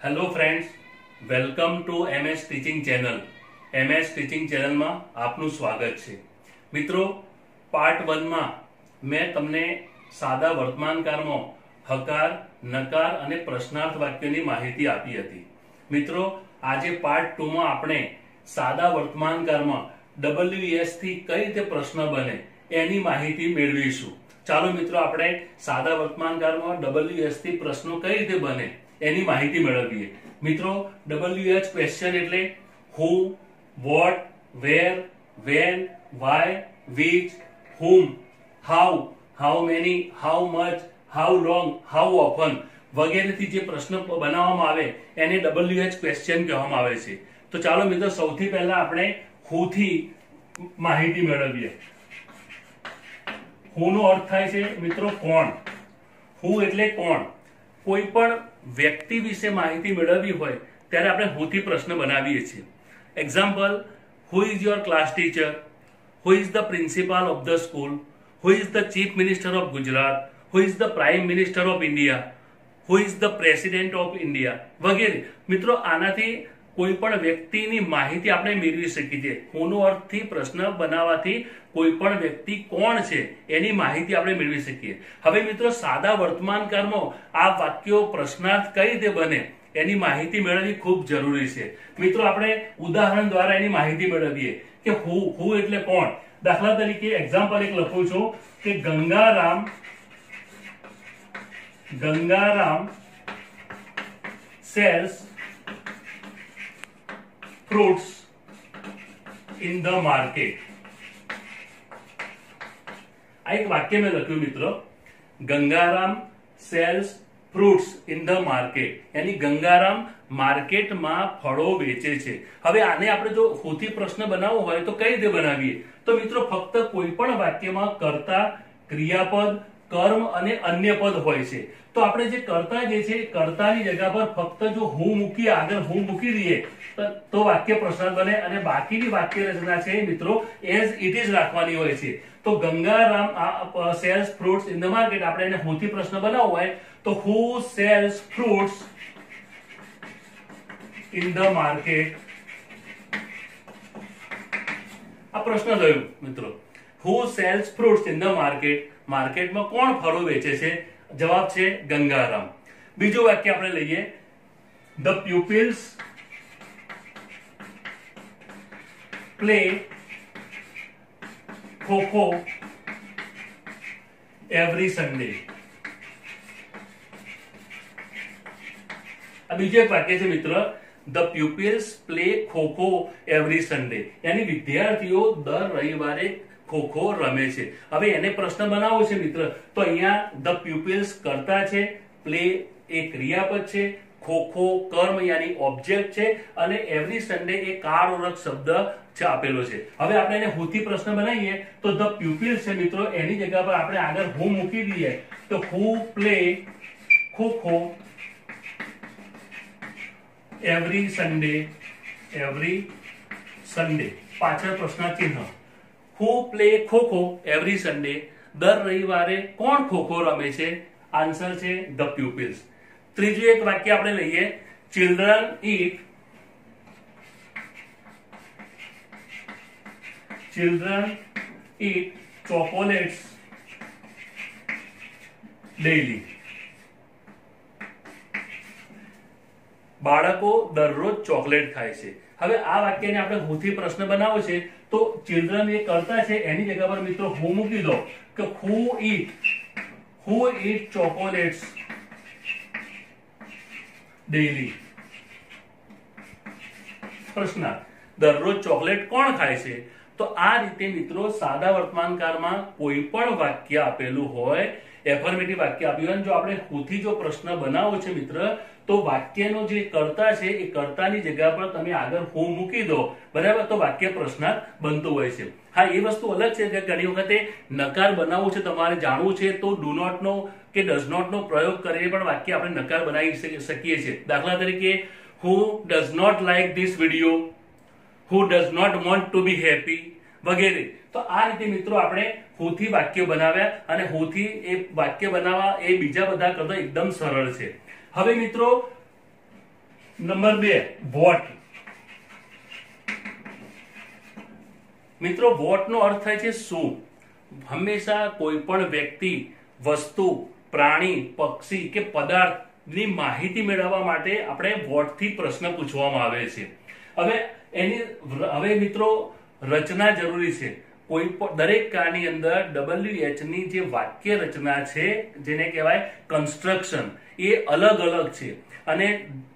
Hello friends, welcome to MS teaching channel. MS teaching ચેનલમાં આપનું સ્વાગત છે. મિત્રો, પાર્ટ 1 માં મેં તમને સાદા વર્તમાનકાળમાં હકાર, નકાર અને પ્રશ્નાર્થ વાક્યોની માહિતી આપી હતી. મિત્રો, આજે પાર્ટ 2 માં આપણે સાદા વર્તમાનકાળમાં WS થી કઈ રીતે પ્રશ્ન બને એની માહિતી મેળવીશું. ચાલો મિત્રો, આપણે સાદા વર્તમાનકાળમાં WS થી પ્રશ્નો કઈ રીતે બને એની માહિતી મેળવીએ. મિત્રો, WH ક્વેશ્ચન એટલે who, what, where, when, why, which, whom, how many, how much, how long, how often વગેરેથી જે પ્રશ્ન બનાવવામાં આવે એને WH ક્વેશ્ચન કહેવામાં આવે છે. તો ચાલો મિત્રો, સૌથી પહેલા આપણે who થી માહિતી મેળવીએ. who નો અર્થ થાય છે મિત્રો કોણ. who એટલે કોણ. કોઈ પણ વ્યક્તિ વિશે માહિતી મેળવવી હોય ત્યારે આપણે who થી પ્રશ્ન બનાવીએ છીએ. Example, who is your class teacher, who is the principal of the school, who is the chief minister of Gujarat, who is the prime minister of India, who is the president of India વગેરે. મિત્રો, આનાથી કોઈ પણ વ્યક્તિની માહિતી આપણે મેળવી શકીએ છીએ. who નો અર્થથી પ્રશ્ન બનાવવાથી કોઈ પણ વ્યક્તિ કોણ છે એની માહિતી આપણે મેળવી શકીએ. હવે મિત્રો, સાદા વર્તમાનકાળમાં આ વાક્યો પ્રશ્નાર્થ કઈ રીતે બને એની માહિતી મેળવવી ખૂબ જરૂરી છે. મિત્રો, આપણે ઉદાહરણ દ્વારા એની માહિતી મેળવીએ કે who એટલે કોણ. દાખલા તરીકે એક્ઝામ્પલ એક લખું છું કે Gangaram sells fruits in the market. આ એક વાક્ય મેં લખ્યું મિત્રો, Gangaram sells fruits in the market. यानी ગંગારામ માર્કેટમાં ફળો વેચે છે. હવે આને આપણે જો who થી પ્રશ્ન બનાવવો હોય તો કઈ રીતે બનાવીએ? તો મિત્રો, ફક્ત કોઈ પણ વાક્યમાં કર્તા, ક્રિયાપદ, કર્મ અને અન્ય પદ હોય છે. તો આપણે જે કર્તા જે છે કર્તાની જગ્યા પર ફક્ત જો who મૂકીએ, આગળ who મૂકી દઈએ તો વાક્ય પ્રશ્ન બને અને બાકીની વાક્ય રચના છે મિત્રો એઝ ઇટ ઇઝ રાખવાની હોય છે. તો Gangaram sells fruits in the market, આપણે એને who થી પ્રશ્ન બનાવવો હોય તો who sells fruits in the market. આ પ્રશ્ન થયો મિત્રો, who sells fruits in the market. માર્કેટમાં કોણ ફળો વેચે છે? જવાબ છે ગંગારામ. બીજું વાક્ય આપણે લઈએ, the pupils play kho-kho every Sunday. આ બીજું એક વાક્ય છે મિત્ર, the pupils play kho-kho every Sunday. यानी વિદ્યાર્થીઓ દર રવિવારે ખો-ખો રમે છે. હવે એને પ્રશ્ન બનાવવો છે મિત્ર, તો અહીંયા the pupils કર્તા છે, પ્લે એ ક્રિયાપદ છે, ખો-ખો કર્મ યાની ઓબ્જેક્ટ છે અને એવરી સન્ડે એ કાળઓરક શબ્દ છે આપેલો છે. હવે આપણે એને who થી પ્રશ્ન બનાવીએ તો the pupils છે મિત્રો, એની જગ્યા પર આપણે આગળ who મૂકી દઈએ તો who play kho-kho every Sunday પાછળ પ્રશ્ન ચિહ્ન. who play kho-kho every Sunday, દર રવિવારે કોણ ખો-ખો રમે છે? આન્સર છે the pupils. ત્રીજું એક વાક્ય આપણે લઈએ, children eat chocolates daily. બાળકો દરરોજ ચોકલેટ ખાય છે. હવે આ વાક્યને આપણે who થી પ્રશ્ન બનાવવો છે તો ચિલ્ડ્રન એ કરતા છે એની જગ્યા પર મિત્રો who મૂકી દો કે who eat chocolates daily. પ્રશ્ન, દરરોજ ચોકલેટ કોણ ખાય છે? તો આ રીતે મિત્રો સાદા વર્તમાનકાળમાં કોઈ પણ વાક્ય આપેલું હોય, એફર્મેટિવ વાક્ય આપ્યું હોય, જો આપણે who થી જો પ્રશ્ન બનાવવો છે મિત્ર તો વાક્યનો જે કર્તા છે એ કર્તાની જગ્યા પર તમે આગળ who મૂકી દો, બરાબર, તો વાક્ય પ્રશ્નાર્થ બનતું હોય છે. હા, એ વસ્તુ અલગ છે કે ઘણી વખતે નકાર બનાવવું છે, તમારે જાણવું છે તો ડુ નોટ નો કે ડઝ નોટ નો પ્રયોગ કરીને પણ વાક્ય આપણે નકાર બનાવી શકીએ છીએ. દાખલા તરીકે, who does not like this video, who does not want to be happy વગેરે. તો આ રીતે મિત્રો આપણે who થી વાક્ય બનાવ્યા અને who થી એ વાક્ય બનાવવા એ બીજા બધા કરતા એકદમ સરળ છે. હવે મિત્રો, નંબર 2 વોટ. મિત્રો વોટ નો અર્થ થાય છે શું. હંમેશા કોઈ પણ વ્યક્તિ, વસ્તુ, પ્રાણી, પક્ષી કે પદાર્થની માહિતી મેળવવા માટે આપણે વોટ થી પ્રશ્ન પૂછવામાં આવે છે. હવે મિત્રો રચના જરૂરી છે. કોઈ પણ દરેક કારની અંદર WH ની જે વાક્ય રચના છે, જેને કહેવાય કન્સ્ટ્રક્શન, એ અલગ અલગ છે. અને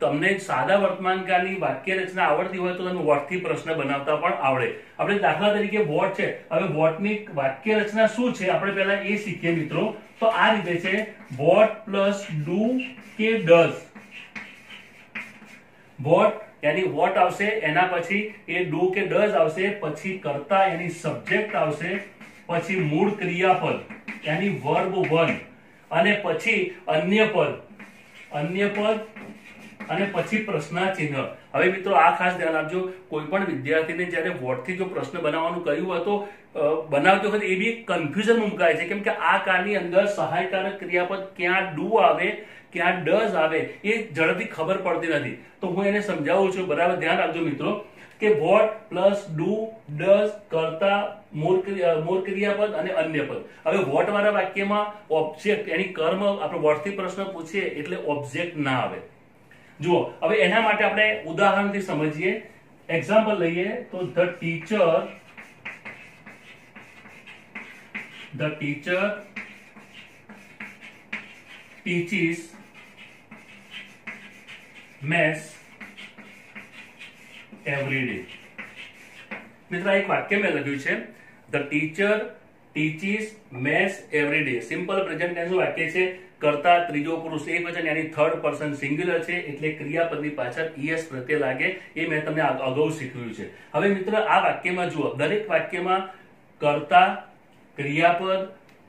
તમને સાદા વર્તમાનકાળની વાક્ય રચના આવડતી હોય તો તમે વોટ થી પ્રશ્ન બનાવતા પણ આવડે. આપણે દાખલા તરીકે વોટ છે, હવે વોટની વાક્ય રચના શું છે આપણે પહેલા એ શીખીએ મિત્રો. તો આ રીતે છે, વોટ પ્લસ ડુ કે ડઝ. વોટ यानी वॉट આવશે, એના પછી એ ડુ કે ડઝ આવશે, પછી કર્તા यानी સબ્જેક્ટ આવશે, પછી મૂળ ક્રિયાપદ यानी વર્બ 1, અને પછી અન્ય પદ અને પછી પ્રશ્નાચિહ્ન. હવે મિત્રો આ ખાસ ધ્યાન આપજો, કોઈ પણ વિદ્યાર્થીને જ્યારે વોટ થી જો પ્રશ્ન બનાવવાનું કહ્યું હોય તો બનાવતી વખતે એ બી કન્ફ્યુઝન મુકાય છે, કેમ કે આ કાળની અંદર સહાયકારક ક્રિયાપદ ક્યાં ડુ આવે ક્યાં ડઝ આવે એ ઝડપથી ખબર પડતી નથી. તો હું એને સમજાવું છું, બરાબર ધ્યાન રાખજો મિત્રો, કે વોટ પ્લસ ડુ ડઝ કર્તા મૂળ ક્રિયાપદ અને અન્ય પદ. હવે વોટ વાળા વાક્યમાં ઓબ્જેક્ટ એની કર્મ, આપણે વોટ થી પ્રશ્ન પૂછીએ એટલે ઓબ્જેક્ટ ના આવે. જુઓ, હવે એના માટે આપણે ઉદાહરણથી સમજીએ. એક્ઝામ્પલ લઈએ તો the teacher teaches maths every day. મિત્રો એક વાક્ય મેં લખ્યું છે, the teacher teaches maths every day. Simple present tense વાક્ય છે. કર્તા ત્રીજો પુરુષ એકવચન यानी થર્ડ પર્સન સિંગ્યુલર છે, એટલે ક્રિયાપદની પાછળ es પ્રત્યય લાગે. એ મેં તમને અગાઉ શીખવ્યું છે. હવે મિત્રો આ વાક્યમાં જુઓ, દરેક વાક્યમાં કર્તા, ક્રિયાપદ,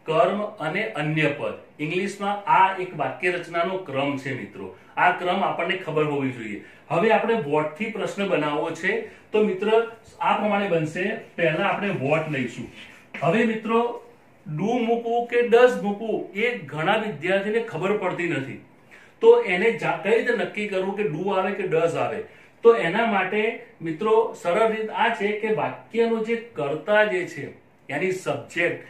કર્મ અને અન્ય પદ. ઇંગ્લિશમાં આ એક વાક્ય રચનાનો ક્રમ છે મિત્રો. આ ક્રમ આપણને ખબર હોવી જોઈએ. હવે આપણે વોટ થી પ્રશ્ન બનાવવો છે તો મિત્રો આ પ્રમાણે બનશે. પહેલા આપણે વોટ લઈશું. હવે મિત્રો ડુ મૂકવું કે ડઝ મૂકવું એ ઘણા વિદ્યાર્થીને ખબર પડતી નથી. તો એને કઈ રીતે નક્કી કરવું કે ડુ આવે કે ડઝ આવે? તો એના માટે મિત્રો સરળ રીત આ છે કે વાક્યનો જે કર્તા જે છે યાની સબ્જેક્ટ,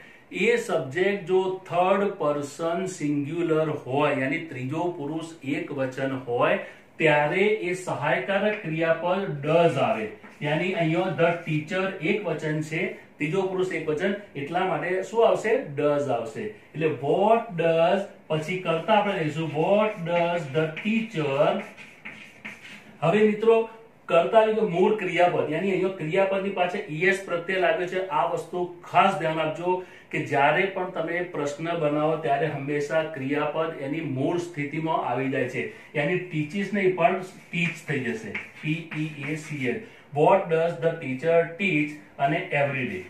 એ સબ્જેક્ટ જો થર્ડ પર્સન સિંગ્યુલર હોય યાની ત્રીજો પુરુષ એક વચન હોય ત્યારે એ સહાયકારક ક્રિયાપદ ડઝ આવે. યાની અહીંયા ધ ટીચર એક વચન છે, ત્રીજો પુરુષ એક વચન, એટલા માટે શું આવશે? ડઝ આવશે. એટલે વોટ ડઝ, પછી કરતા આપણે લઈશું વોટ ડઝ ધ ટીચર. હવે મિત્રો કરતા મૂળ ક્રિયાપદ યાની અહીંયા ક્રિયાપદની પાછળ es પ્રત્યય લાગે છે. આ વસ્તુ ખાસ ધ્યાન આપજો કે જ્યારે પણ તમે પ્રશ્ન બનાવો ત્યારે હંમેશા ક્રિયાપદ એની મૂળ સ્થિતિમાં આવી જાય છે. યાની ટીચીસ નહીં પણ ટીચ થઈ જશે, TEACH. Vote does the teacher ટીચ અને એવરી ડે.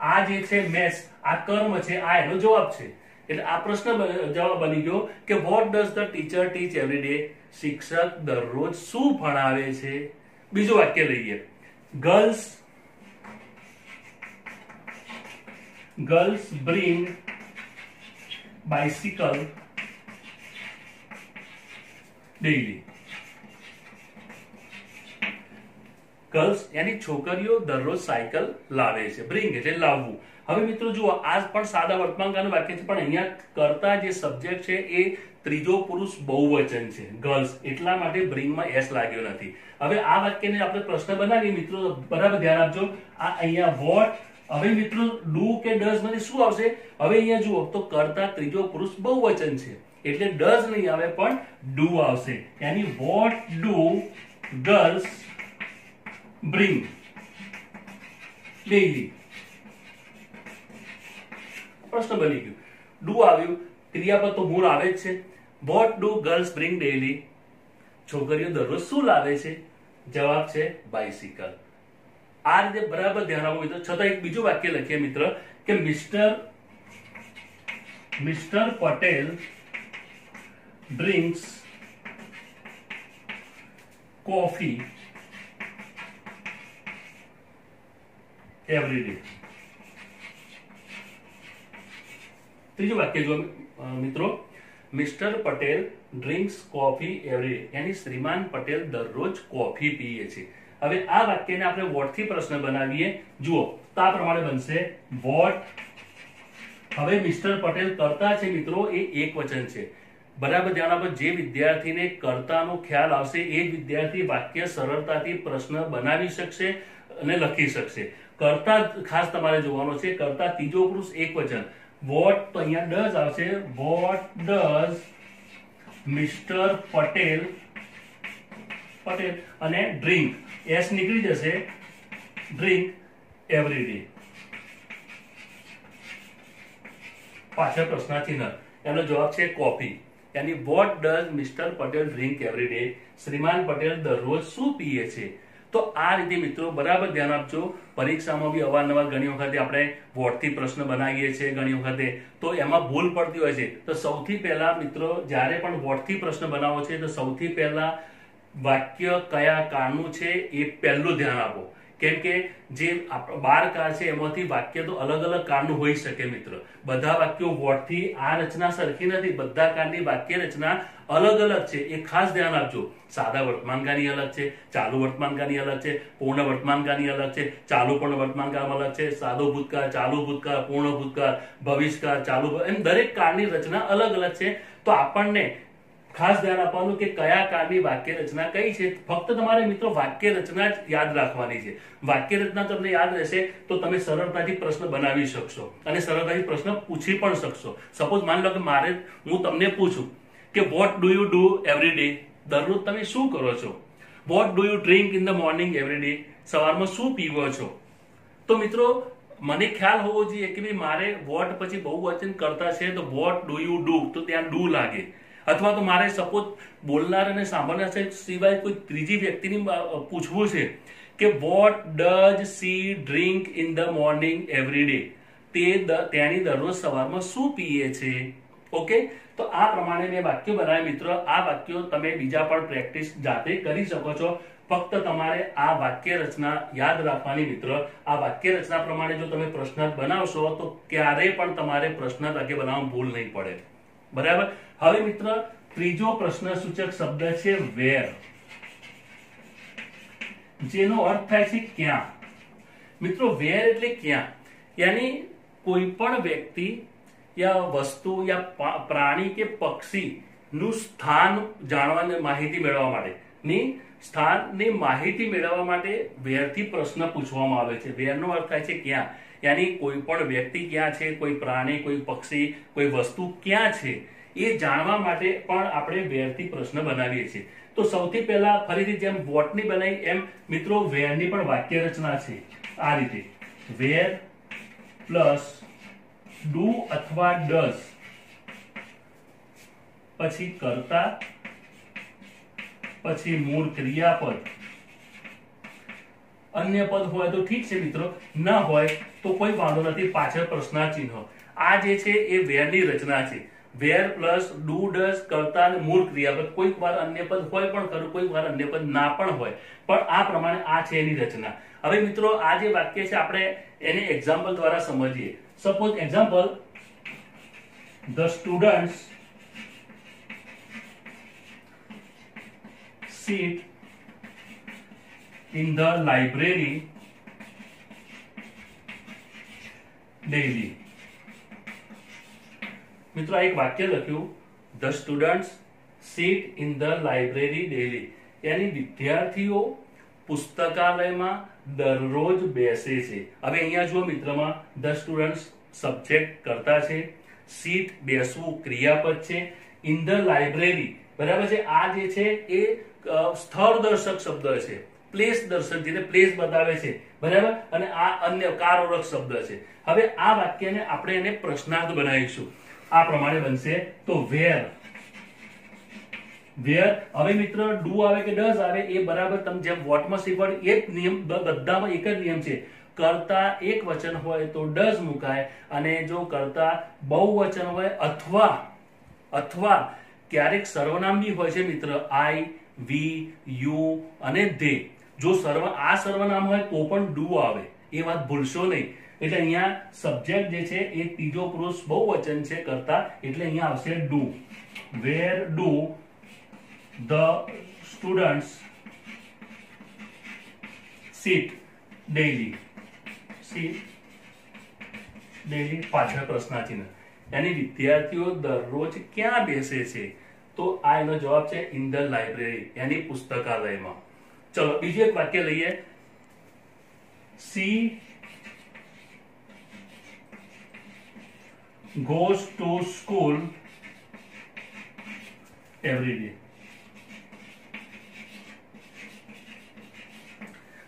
આ જે છે મેથ્સ, આ કર્મ છે, આ એનો જવાબ છે. એટલે આ પ્રશ્ન જવાબ બની ગયો કે what does the teacher teach every day. શિક્ષક દરરોજ શું ભણાવે છે? બીજું વાક્ય લઈએ, girls bring bicycle daily. Girls યાની છોકરીઓ દરરોજ સાયકલ લાવે છે. બ્રિંગ એટલે લાવવું. હવે મિત્રો જુઓ, આ પણ સાદા વર્તમાનકાળનું વાક્ય છે, પણ અહીંયા કરતા જે સબ્જેક્ટ છે એ ત્રીજો પુરુષ બહુવચન છે, ગર્લ્સ, એટલા માટે બ્રિંગમાં એસ લાગ્યો નથી. હવે આ વાક્યને આપણે પ્રશ્ન બનાવીએ મિત્રો, બરાબર ધ્યાન આપજો. આ અહીંયા વોટ, હવે મિત્રો ડુ કે ડઝ માંથી શું આવશે? હવે અહીંયા જુઓ તો કરતા ત્રીજો પુરુષ બહુવચન છે એટલે ડઝ નહીં આવે પણ ડુ આવશે. યાની what do girls bring daily. પ્રશ્ન બની ગયો. ડુ આવ્યું, ક્રિયાપદ તો મૂળ આવે જ છે. Vote do girls bring daily? છોકરીઓ દરરોજ શું લાવે છે? જવાબ છે બાઇસિકલ. આ રીતે બરાબર ધ્યાન આપો મિત્રો. છતાં એક બીજું વાક્ય લખીએ મિત્ર કે mister Patel drinks coffee every day. ત્રીજું વાક્ય જો મિત્રો, mister Patel drinks coffee every day, યાની શ્રીમાન પટેલ દરરોજ કોફી પીએ છે. હવે આ વાક્યને આપણે વોટ થી પ્રશ્ન બનાવીએ. જુઓ તો આ પ્રમાણે બનશે વોટ. હવે મિસ્ટર પટેલ કર્તા છે મિત્રો, એ એક વચન છે. બરાબર ધ્યાન આપો. જે વિદ્યાર્થીને કર્તાનો ખ્યાલ આવશે એ જ વિદ્યાર્થી વાક્ય સરળતાથી પ્રશ્ન બનાવી શકશે અને લખી શકશે. કર્તા ખાસ તમારે જોવાનો છે. કર્તા ત્રીજો પુરુષ એક વચન. વોટ તો અહીંયા ડઝ આવશે. વોટ ડઝ મિસ્ટર પટેલ અને ડ્રિંક, એસ નીકળી જશે, ડ્રિંક એવરી ડે. પાછળ પ્રશ્નાચિહ્ન, એનો જવાબ છે કોફી. યાની what does mister Patel drink every day, શ્રીમાન પટેલ દરરોજ શું પીએ છે. તો આ રીતે મિત્રો બરાબર ધ્યાન આપજો. પરીક્ષામાં બી અવારનવાર ઘણી વખતે આપણે વોટ થી પ્રશ્ન બનાવીએ છીએ, ઘણી વખતે તો એમાં ભૂલ પડતી હોય છે. તો સૌથી પહેલા મિત્રો જ્યારે પણ વોટ થી પ્રશ્ન બનાવો છે તો સૌથી પહેલા વાક્ય કયા કાળનું છે એ પહેલું ધ્યાન આપો. કેમ કે જે 12 કાળ છે એમાંથી વાક્ય તો અલગ અલગ કાળનું હોઈ શકે મિત્રો. બધા વાક્યો વોટ થી આ રચના સરખી નથી. બધા કાળની વાક્ય રચના અલગ અલગ છે, એ ખાસ ધ્યાન આપજો. સાદા વર્તમાનકાળની અલગ છે, ચાલુ વર્તમાનકાળની અલગ છે, પૂર્ણ વર્તમાનકાળની અલગ છે, ચાલુ પૂર્ણ વર્તમાનકાળમાં અલગ છે, સાદો ભૂતકાળ, ચાલુ ભૂતકાળ, પૂર્ણ ભૂતકાળ, ભવિષ્યકાળ, ચાલુ, એમ દરેક કાળની રચના અલગ અલગ છે. તો આપણને ખાસ ધ્યાન આપવાનું કે કયા કાળની વાક્ય રચના કઈ છે. ફક્ત તમારે મિત્રો વાક્ય રચના જ યાદ રાખવાની છે. વાક્ય રચના તમને યાદ રહેશે તો તમે સરળતાથી પ્રશ્ન બનાવી શકશો અને સરળતાથી પ્રશ્ન પૂછી પણ શકશો. સપોઝ માની લો કે હું તમને પૂછું કે what do you do every day, દરરોજ તમે શું કરો છો. What do you drink in the morning every day, સવારમાં શું પીવો છો. તો મિત્રો મને ખ્યાલ હોવો જોઈએ કે ભાઈ મારે વોટ પછી બહુવચન કરતા છે તો વોટ ડુ યુ ડુ, તો ત્યાં ડુ લાગે. અથવા તો મારે સપોઝ બોલનાર અને સાંભળનાર સિવાય કોઈ ત્રીજી વ્યક્તિની પૂછવું છે કે what does she drink in the morning every day, તે તેની દરરોજ સવારમાં શું પીએ છે. ઓકે, તો આ પ્રમાણે મેં વાક્યો બનાવ્યા મિત્રો. આ વાક્યો તમે બીજા પણ પ્રેક્ટિસ જાતે કરી શકો છો. ફક્ત તમારે આ વાક્ય રચના યાદ રાખવાની મિત્રો. આ વાક્ય રચના પ્રમાણે જો તમે પ્રશ્નાર્થ બનાવશો તો ક્યારેય પણ તમારે પ્રશ્નાર્થ આગે બનાવવામાં ભૂલ નહીં પડે. બરાબર. હવે મિત્ર ત્રીજો પ્રશ્ન સૂચક શબ્દ છે વેર, જેનો અર્થ થાય છે ક્યાં. મિત્રો વેર એટલે ક્યાં, યાની કોઈ પણ વ્યક્તિ યા વસ્તુ યા પ્રાણી કે પક્ષી નું સ્થાન જાણવાની માહિતી મેળવવા માટે સ્થાનની માહિતી મેળવવા માટે વેરથી પ્રશ્ન પૂછવામાં આવે છે. વેરનો અર્થ થાય છે ક્યાં, યાની કોઈ પણ વ્યક્તિ ક્યાં છે, કોઈ પ્રાણી, કોઈ પક્ષી, કોઈ વસ્તુ ક્યાં છે એ જાણવા માટે પણ આપણે વેરથી પ્રશ્ન બનાવીએ છીએ. તો સૌથી પહેલા ફરીથી જેમ વોટની બનાવી એમ મિત્રો વેરની પણ વાક્ય રચના છે આ રીતે. વેર પ્લસ ડુ અથવા ડઝ, પછી કર્તા, પછી મૂળ ક્રિયાપદ, અન્ય પદ હોય તો ઠીક છે મિત્રો, ન હોય તો કોઈ વાંધો નથી, પાછળ પ્રશ્નાચિહ્ન. આ જે છે એ વેરની રચના છે. વેર પ્લસ ડુ ડઝ કર્તા અને મૂળ ક્રિયાપદ. કોઈક વાર અન્ય પદ હોય પણ ખરું, કોઈક વાર અન્ય પદ ના પણ હોય, પણ આ પ્રમાણે આ છે એની રચના. હવે મિત્રો આ જે વાક્ય છે આપણે એને એક્ઝામ્પલ દ્વારા સમજીએ. Suppose example, the students sit in the library daily. મિત્રો આ એક વાક્ય લખ્યું, the students sit in the library daily, યાની વિદ્યાર્થીઓ પુસ્તકાલયમાં દરરોજ બેસે છે. હવે અહીંયા જુઓ મિત્રમાં, ધ સ્ટુડન્ટ્સ સબ્જેક્ટ કર્તા છે, sit બેસવું ક્રિયાપદ છે, ઇન ધ લાઇબ્રેરી બરાબર છે. આ જે છે એ સ્થળ દર્શક શબ્દ છે, પ્લેસ દર્શક, જેને પ્લેસ બતાવે છે બરાબર, અને આ અન્ય કારોરક શબ્દ છે. હવે આ વાક્યને આપણે એને પ્રશ્નાર્થ બનાવીશું. આ પ્રમાણે બનશે. તો વેર, હવે મિત્ર ડુ આવે કે ડઝ આવે એ બરાબર તમે જેમ વોટમાં શીખવાડ્યું એ જ નિયમ, બધામાં એક જ નિયમ છે. કર્તા એક વચન હોય તો ડઝ મુકાય, અને જો કર્તા બહુવચન હોય અથવા ક્યારેક સર્વનામ બી હોય છે મિત્ર, આઈ, વી, યુ અને ધે. જો આ સર્વનામ હોય તો પણ ડુ આવે, એ વાત ભૂલશો નહીં. એટલે અહીંયા સબ્જેક્ટ જે છે એ ત્રીજો પુરુષ બહુવચન છે કરતા, એટલે અહીંયા આવશે do. Where do the students sit daily. sit daily પાછળ પ્રશ્નાચિહ્ન, यानी વિદ્યાર્થીઓ દરરોજ ક્યાં બેસે છે? તો આ એનો જવાબ છે ઇન ધ લાઇબ્રેરી, यानी પુસ્તકાલયમાં. ચલો બીજું એક વાક્ય લઈએ. she goes to school every day.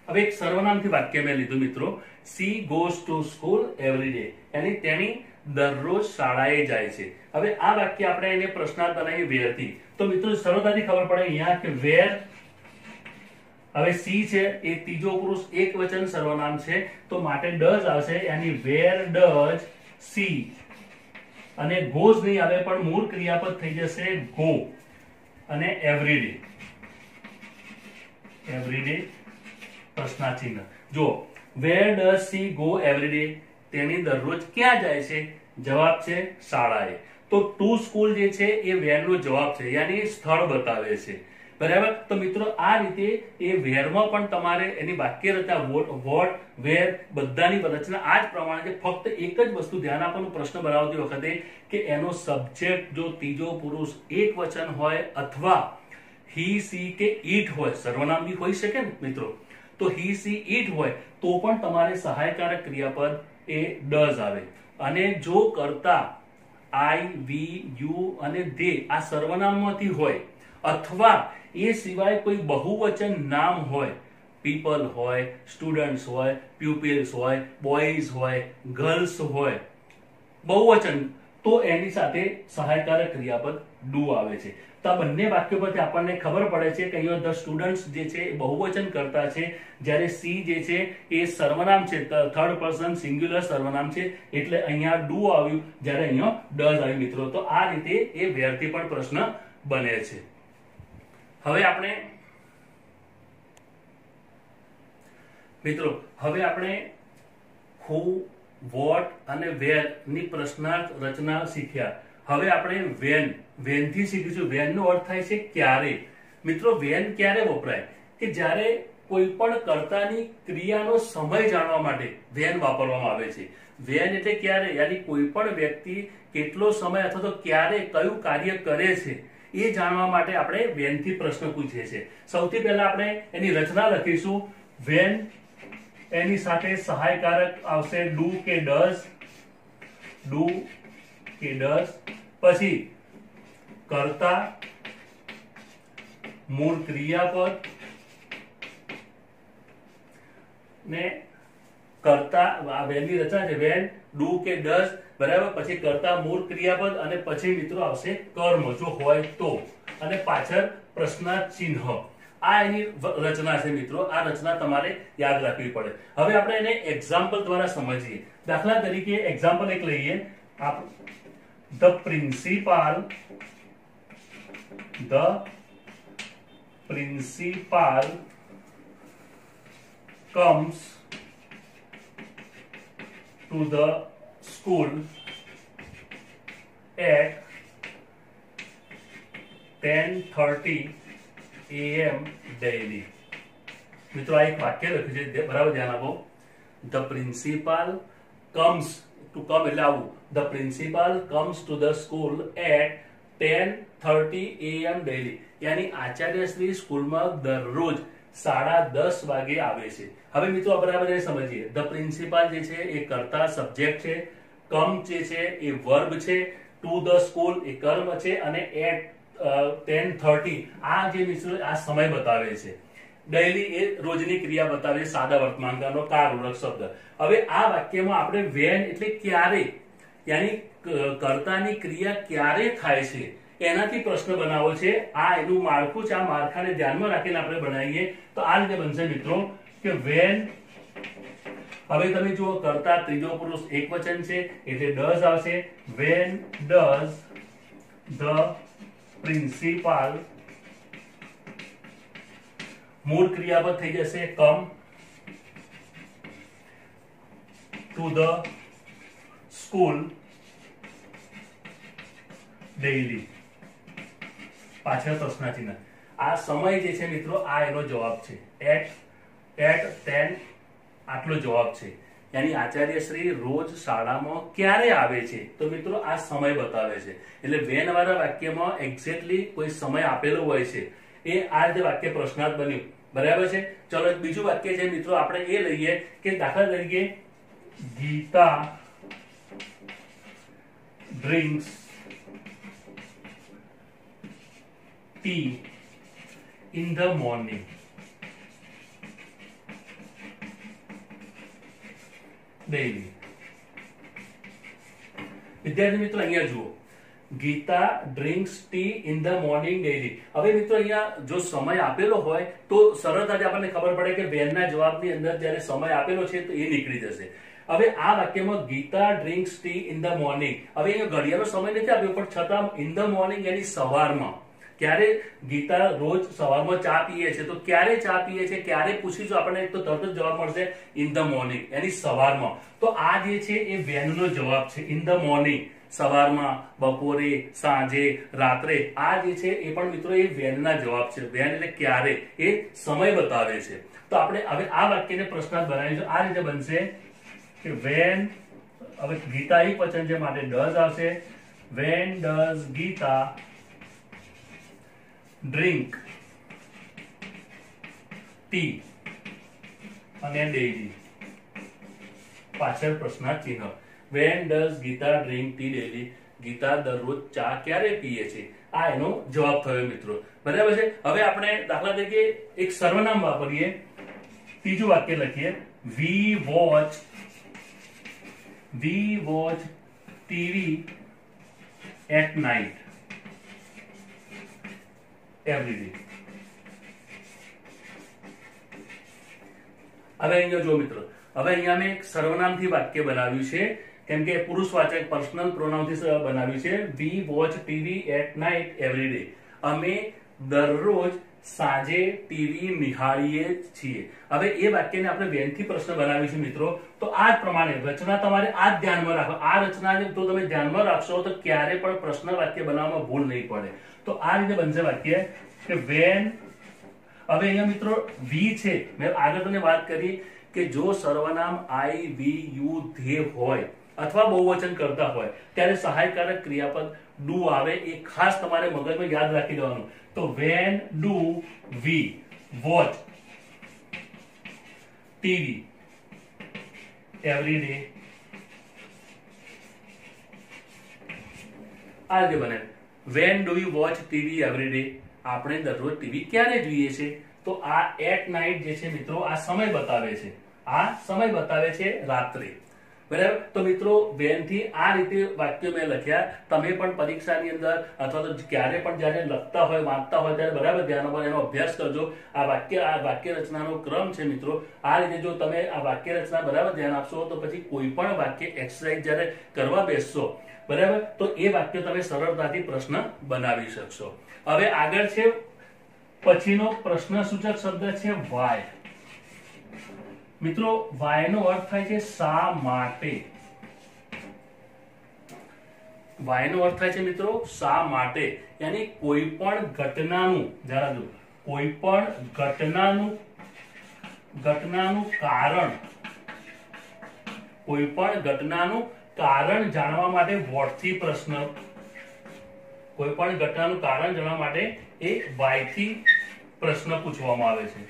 હવે એક સર્વનામથી વાક્ય મેં લીધું મિત્રો. C goes to school every day, yani તેણી દરરોજ શાળાએ જાય છે. હવે આ વાક્ય આપણે એને પ્રશ્નાર્થ બનાવીએ વેર થી, તો મિત્રો સરળતાથી ખબર પડે અહીંયા કે વેર, હવે સી છે એ ત્રીજો પુરુષ એક વચન સર્વનામ છે, તો માટે ડઝ આવશે, yani વેર ડઝ સી. અને ગોઝ નહીં આવે પણ મૂળ ક્રિયાપદ થઈ જશે ગો, અને એવરી ડે. એવરી ડે પ્રશ્નાચિહ્ન. જો where does she go every day, તેની દરરોજ ક્યાં જાય છે? જવાબ છે શાળાએ. તો ટુ સ્કૂલ જે છે એ વેર નો જવાબ છે, yani સ્થળ બતાવે છે. બરાબર. તો મિત્રો આ રીતે એ વેરમાં પણ તમારે એની વાક્ય રચના વોટ વેર બધાની રચના આ જ પ્રમાણે છે. ફક્ત એક જ વસ્તુ ધ્યાન આપવાનું પ્રશ્ન બનાવતી વખતે કે એનો સબ્જેક્ટ જો ત્રીજો પુરુષ એક વચન હોય અથવા હી સી કે ઈટ હોય, સર્વનામ બી હોઈ શકે ને મિત્રો, તો હી સી ઈટ હોય તો પણ તમારે સહાયકારક ક્રિયાપદ એ ડઝ આવે. અને જો કરતા આઈ વી યુ અને દે આ સર્વનામમાંથી હોય અથવા એ સિવાય કોઈ બહુવચન નામ હોય, પીપલ હોય, સ્ટુડન્ટ્સ હોય, પ્યુપિલ્સ હોય, બોયઝ હોય, ગર્લ્સ હોય, બહુવચન, તો એની સાથે સહાયકારક ક્રિયાપદ ડુ આવે છે. તો આ બંને વાક્યો પરથી આપણને ખબર પડે છે કે અહીંયા ધ સ્ટુડન્ટ્સ જે છે એ બહુવચન કરતા છે, જ્યારે સી જે છે એ સર્વનામ છે, થર્ડ પર્સન સિંગ્યુલર સર્વનામ છે, એટલે અહીંયા ડુ આવ્યું, જ્યારે અહીંયા ડઝ આવ્યું મિત્રો. તો આ રીતે એ વેરથી પણ પ્રશ્ન બને છે. હવે આપણે મિત્રો હુ, વોટ અને વેર ની પ્રશ્નાર્થ રચના શીખ્યા. હવે આપણે વેન થી શીખીશું. વેન નો અર્થ થાય છે ક્યારે. મિત્રો વેન ક્યારે વપરાય? કે જ્યારે કોઈ પણ કર્તાની ક્રિયાનો સમય જાણવા માટે વેન વાપરવામાં આવે છે. વેન એટલે ક્યારે, yani કોઈ પણ વ્યક્તિ કેટલો સમય અથવા તો ક્યારે કયું કાર્ય કરે છે એ જાણવા માટે આપણે વેન થી પ્રશ્ન પૂછીએ છીએ. સૌથી પહેલા આપણે એની રચના લખીશું. વેન, એની સાથે સહાયકારક આવશે ડુ કે ડઝ, ડુ કે ડઝ, પછી કર્તા, મૂળ ક્રિયાપદ ને કર્તા, આ વેનની રચના છે. વેન, ડુ કે ડઝ, બરાબર. પછી કર્તા, મૂળ ક્રિયાપદ અને પછી મિત્રો આવશે કર્મ જો હોય તો, અને પાછળ પ્રશ્નાર્થ ચિહ્ન. આ એની રચના છે મિત્રો. આ રચના તમારે યાદ રાખવી પડે. હવે આપણે એને એક્ઝામ્પલ દ્વારા સમજીએ. દાખલા તરીકે એક્ઝામ્પલ એક લઈએ. The principal comes to the school at 10:30 AM daily. મિત્રો આ એક વાક્ય લખ્યું છે, બરાબર ધ્યાન આપો. The principal comes, to come એટલે આવું. The principal comes to the school at 10:30 AM daily, yani આચાર્યશ્રી સ્કૂલમાં દરરોજ 10:30 વાગે આવે છે. હવે મિત્રો બરાબર એ સમજીએ. ધ પ્રિન્સિપાલ જે છે એ કર્તા સબ્જેક્ટ છે, કમ જે છે એ વર્બ છે, ટુ ધ સ્કૂલ એ કર્મ છે, અને એટ 10:30 આ જે મિત્રો આ સમય બતાવે છે. ડેઈલી એ રોજની ક્રિયા બતાવે, સાદા વર્તમાનકાળનો કાર ઓળખ શબ્દ. હવે આ વાક્યમાં આપણે વેન એટલે ક્યારે, yani કર્તાની ક્રિયા ક્યારે થાય છે એનાથી પ્રશ્ન બનાવો છે. આ એનું માળખું છે. આ માળખાને ધ્યાનમાં રાખીને આપણે બનાવીએ તો આ રીતે બનશે મિત્રો કે વેન, હવે તમે જુઓ કર્તા ત્રીજો પુરુષ એકવચન છે એટલે ડઝ આવશે. વેન ડઝ ધ પ્રિન્સિપાલ, મૂળ ક્રિયાપદ થઈ જશે કમ, ટુ ધ સ્કૂલ ડેઇલી, પાછળ પ્રશ્નાચિહ્ન. આ સમય જે છે મિત્રો, આ એનો જવાબ છે. એટ 10 આટલો જવાબ છે. યાની આચાર્યશ્રી રોજ શાળામાં ક્યારે આવે છે, તો મિત્રો આ સમય બતાવે છે. એટલે વેન વાળા વાક્યમાં એક્ઝેક્ટલી કોઈ સમય આપેલો હોય છે. એ આ રીતે વાક્ય પ્રશ્નાર્થ બન્યું. બરાબર છે. ચલો એક બીજું વાક્ય છે મિત્રો, આપણે એ લઈએ કે દાખલા તરીકે Geeta drinks tea in the morning. Daily. વિદ્યાર્થી મિત્રો અહીંયા જુઓ, Geeta drinks tea in the morning daily. હવે મિત્રો અહીંયા જો સમય આપેલો હોય તો સરળતાથી આપણને ખબર પડે કે વેનના જવાબની અંદર જ્યારે સમય આપેલો છે તો એ નીકળી જશે. હવે આ વાક્યમાં Geeta drinks tea in the morning, હવે અહીંયા ઘડિયાળનો સમય નથી આપ્યો, પણ છતાં ઇન ધ મોર્નિંગ એની સવારમાં. ક્યારે ગીતા રોજ સવારમાં ચા પીએ છે, તો ક્યારે ચા પીએ છે, ક્યારે પૂછીશું આપણને તો તરત જ જવાબ મળશે ઇન ધ મોર્નિંગ, એની સવારમાં. તો આ જે છે એ વેનનો જવાબ છે. ઇન ધ મોર્નિંગ, સવારમાં, બપોરે, સાંજે, રાત્રે. આ જે છે એ પણ મિત્રો એ વેનના જવાબ છે. વેન એટલે ક્યારે, એ સમય બતાવે છે. તો આપણે હવે આ વાક્યને પ્રશ્નાર્થ બનાવીશું. આ રીતે બનશે કે વેન, હવે ગીતા એક વચન છે માટે ડઝ આવશે. When does Geeta drink tea અને ડેઇલી, પાછળ પ્રશ્નાર્થ ચિહ્ન. When does Geeta drink tea daily, Geeta દરરોજ ચા ક્યારે પીએ છે. આ એનો જવાબ થયો મિત્રો. બરાબર છે. હવે આપણે દાખલા તરીકે એક સર્વનામ વાપરીએ. ત્રીજું વાક્ય લખીએ, we watch TV at night every day. હવે અહીંયા જો મિત્રો, હવે અહીંયા મેં એક સર્વનામથી વાક્ય બનાવ્યું છે, કેમ કે પુરુષવાચક પર્સનલ પ્રોનાઉનથી બનાવ્યું છે. We watch TV at night every day. અમે દરરોજ સાંજે ટીવી નિહાળીએ છીએ. હવે એ વાક્યને આપણે વેનથી પ્રશ્ન બનાવ્યું છે મિત્રો. તો આ જ પ્રમાણે રચના તમારે આ જ ધ્યાનમાં રાખો. આ રચનાને તો તમે ધ્યાનમાં રાખશો તો ક્યારે પણ પ્રશ્ન વાક્ય બનાવવામાં ભૂલ નહીં પડે. તો આ રીતે બનશે વાક્ય કે વેન. હવે અહીંયા મિત્રો વી છે, મેં આગળ તમને વાત કરી કે જો સર્વનામ આઈ, વી, યુ, ધે હોય અથવા બહુવચન કરતા હોય ત્યારે સહાયકારક ક્રિયાપદ ડુ આવે. એ ખાસ તમારે મગજમાં યાદ રાખી દેવાનું. તો when do we watch TV every day. આ રીતે બને. When do you watch TV every day, આપણે દરરોજ ટીવી ક્યારે જોઈએ છે. તો આ એટ નાઇટ જે છે મિત્રો, આ સમય બતાવે છે. આ સમય બતાવે છે રાત્રે. બરાબર. તો મિત્રો વેન થી આ રીતે વાક્યો મેં લખ્યા. તમે પણ પરીક્ષાની અંદર અથવા તો ક્યારે પણ જયારે લખતા હોય, વાંચતા હોય ત્યારે બરાબર ધ્યાન આપો, એનો અભ્યાસ કરજો. આ વાક્ય રચનાનો ક્રમ છે મિત્રો. આ રીતે જો તમે આ વાક્ય રચના બરાબર ધ્યાન આપશો તો પછી કોઈ પણ વાક્ય એક્સરસાઇઝ જયારે કરવા બેસશો બરાબર, તો એ વાક્ય તમે સરળતાથી પ્રશ્ન બનાવી શકશો. હવે આગળ છે પછીનો પ્રશ્ન સૂચક શબ્દ છે વાય. મિત્રો વાય નો અર્થ થાય છે શા માટે. વાય નો અર્થ થાય છે મિત્રો શા માટે. યાની કોઈ પણ ઘટનાનું, જરા જો, કોઈ પણ ઘટનાનું કારણ, કોઈ પણ ઘટનાનું કારણ જાણવા માટે વોટ થી પ્રશ્ન, કોઈ પણ ઘટનાનું કારણ જાણવા માટે એ વાય થી પ્રશ્ન પૂછવામાં આવે છે.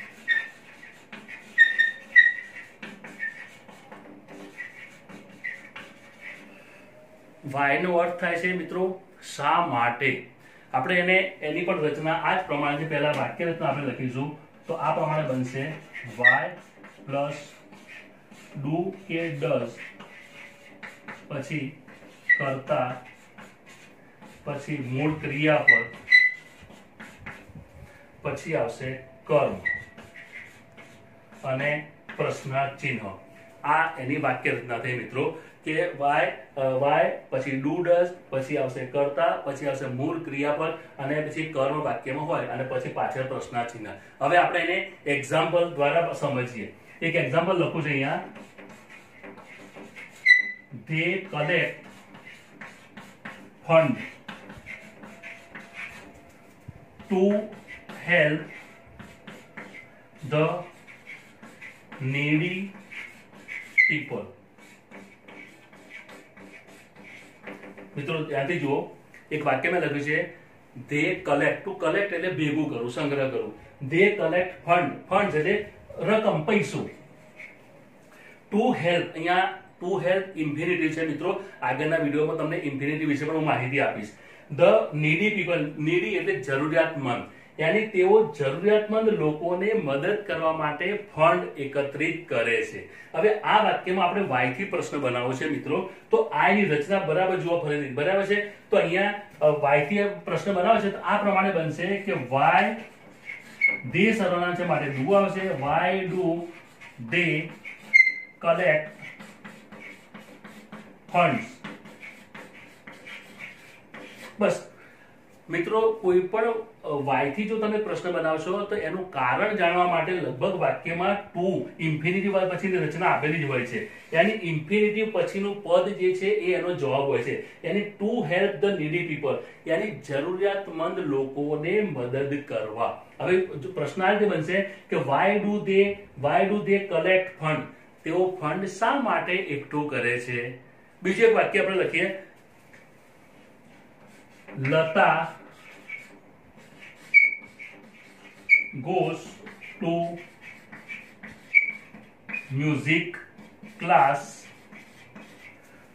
વાય નો અર્થ થાય છે મિત્રો શા માટે. આપણે એની પણ રચના આ જ પ્રમાણે છે. પહેલા વાક્ય રચના આપણે લખીશું તો આ પ્રમાણે બનશે. વાય પ્લસ ડુ કે ડઝ, પછી કર્તા, પછી મૂળ ક્રિયાપદ, પછી આવશે કર્મ અને પ્રશ્નાર્થ ચિહ્ન. આ એની વાક્ય રચના થઈ મિત્રો કે વાય પછી ડુ ડઝ, પછી આવશે કર્તા, પછી આવશે મૂળ ક્રિયાપદ અને પછી કર્મ વાક્યમાં હોય અને પછી પાછળ પ્રશ્નાર્થ ચિહ્ન. હવે આપણે એને એક્ઝામ્પલ દ્વારા સમજીએ. એક એક્ઝામ્પલ લખું છું અહીંયા. they collect fund to help the needy people. મિત્રો ધ્યાનથી જુઓ, એક વાક્યમાં લખ્યું છે they collect. ટુ કલેક્ટ એટલે ભેગું કરવું, સંગ્રહ કરવું. they collect fund. ફંડ એટલે રકમ, પૈસો. ટુ હેલ્પ, અહીંયા ટુ હેલ્પ ઇન્ફિનિટિવ છે મિત્રો. આગળના વિડીયોમાં તમને ઇન્ફિનિટિવ વિશે પણ હું માહિતી આપીશ. ધ નીડી પીપલ, નીડી એટલે જરૂરિયાતમંદ, યાની તેઓ જરૂરિયાતમંદ લોકોને મદદ કરવા માટે ફંડ એકત્રિત કરે છે. હવે આ વાક્યમાં આપણે વાય થી પ્રશ્ન બનાવવો છે મિત્રો. તો આ ની રચના બરાબર જુઓ ફરીથી, બરાબર છે. તો અહીંયા વાય થી પ્રશ્ન બનાવો છે તો આ પ્રમાણે બનશે કે વાય દે સર્વનામ છે માટે ડુ આવશે. Why do they collect funds. બસ મિત્રો, કોઈ પણ વાય થી જો તમે પ્રશ્ન બનાવશો તો એનું કારણ જાણવા માટે લગભગ વાક્યમાં ટુ ઇન્ફિનિટિવ પછીની રચના આપેલી જ હોય છે. યાની ઇન્ફિનિટિવ પછીનું પદ જે છે એ એનો જવાબ હોય છે. યાની to help the needy people, યાની જરૂરિયાતમંદ લોકોને મદદ કરવા. હવે જો પ્રશ્ન આ રીતે બનશે કે Y do they collect fund, તેઓ ફંડ શા માટે એકઠું કરે છે. બીજું એક વાક્ય આપણે લખીએ, Lata goes to music class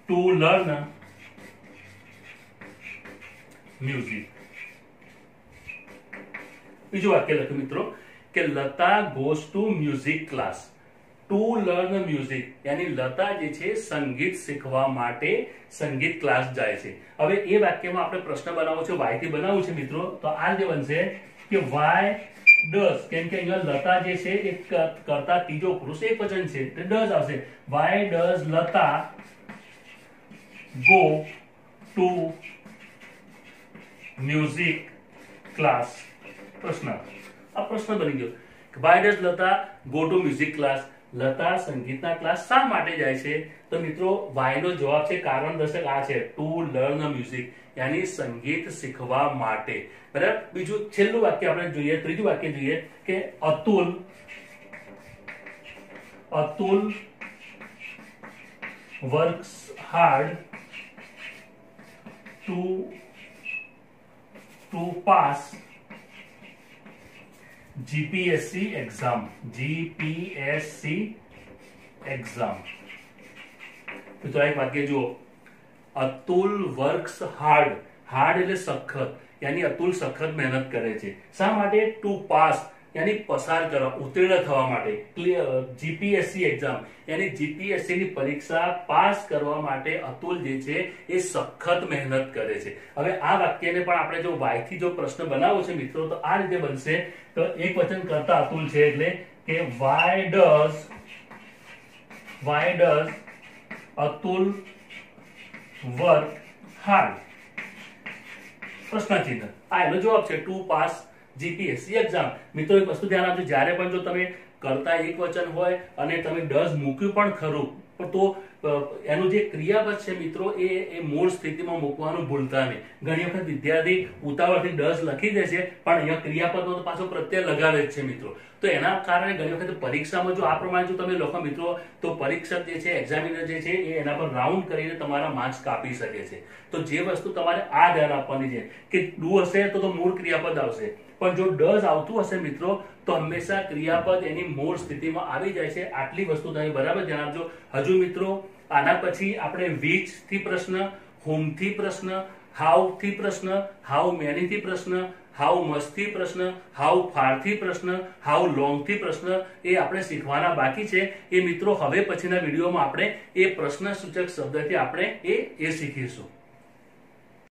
to learn music. બીજું વાક્ય લખ્યું મિત્રો કે Lata goes to music class to learn music, યાની Lata જે છે સંગીત શીખવા માટે સંગીત ક્લાસ જાય છે. હવે એ વાક્યમાં આપણે પ્રશ્ન બનાવવો છે, વાય થી બનાવવું છે મિત્રો. તો આ જે બનશે કે વાય ડઝ, કેમ કે અહીંયા લતા જે છે એ કરતા ત્રીજો પુરુષ એક વચન છે એટલે ડઝ આવશે. Why does Lata go to music class. પ્રશ્ન, આ પ્રશ્ન બની ગયો. Why does Lata go to music class, Lata સંગીતના ક્લાસ શા માટે જાય છે. તો મિત્રો વાય નો જવાબ છે કારણ દર્શક આ છે, ટુ લર્ન મ્યુઝિક, યાની સંગીત શીખવા માટે. બરાબર. બીજું છેલ્લું વાક્ય આપણે જોઈએ, ત્રીજું વાક્ય જોઈએ કે Atul works hard two pass GPSC exam. તો એક વાક્ય જુઓ, અતુલ વર્ક્સ હાર્ડ. હાર્ડ એટલે સખત, યાની અતુલ સખત મહેનત કરે છે. શા માટે? ટુ પાસ, યાની પસાર કરવા, ઉત્તીર્ણ થવા માટે. જીપીએસસી એક્ઝામ, યાની જીપીએસસી ની પરીક્ષા પાસ કરવા માટે અતુલ જે છે એ સખત મહેનત કરે છે. હવે આ વાક્યને પણ આપણે જો વાય થી જો પ્રશ્ન બનાવવો છે મિત્રો તો આ રીતે બનશે. તો એક વચન કરતા અતુલ છે એટલે કે why does Atul work hard. પ્રશ્ન ચિહ્ન, આ એનો જવાબ છે ટુ પાસ જીપીએસસી એક્ઝામ. મિત્રો એક વસ્તુ ધ્યાન આપજો, જ્યારે પણ જો તમે કરતા એક વચન હોય અને તમે ડઝ મૂક્યું પણ ખરું, તો એનું જે ક્રિયાપદ છે મિત્રો એ મૂળ સ્થિતિમાં મૂકવાનું ભૂલતા નહીં. ઘણી વખત વિદ્યાર્થી ઉતાવળથી ડઝ લખી દે છે પણ અહીંયા ક્રિયાપદનો તો પાછો પ્રત્યય લગાવે જ છે મિત્રો. તો એના કારણે ઘણી વખત પરીક્ષામાં જો આ પ્રમાણે જો તમે લખો મિત્રો તો પરીક્ષક જે છે, એક્ઝામિનર જે છે એ એના પર રાઉન્ડ કરીને તમારા માર્ક્સ કાપી શકે છે. તો જે વસ્તુ તમારે આ ધ્યાન આપવાની છે કે ડુ હશે તો મૂળ ક્રિયાપદ આવશે, પણ જો ડઝ આવતું હશે મિત્રો તો હંમેશા ક્રિયાપદ એની મૂળ સ્થિતિમાં આવી જાય છે. આટલી વસ્તુ તમે બરાબર ધ્યાન આપજો. હજુ મિત્રો આના પછી આપણે વિચ થી પ્રશ્ન, હોમ થી પ્રશ્ન, હાઉ થી પ્રશ્ન, હાઉ મેની થી પ્રશ્ન, હાઉ મચ થી પ્રશ્ન, હાઉ ફાર થી પ્રશ્ન, હાઉ લોંગ થી પ્રશ્ન એ આપણે શીખવાના બાકી છે. એ મિત્રો હવે પછીના વિડીયોમાં આપણે એ પ્રશ્ન સૂચક શબ્દથી આપણે એ શીખીશું.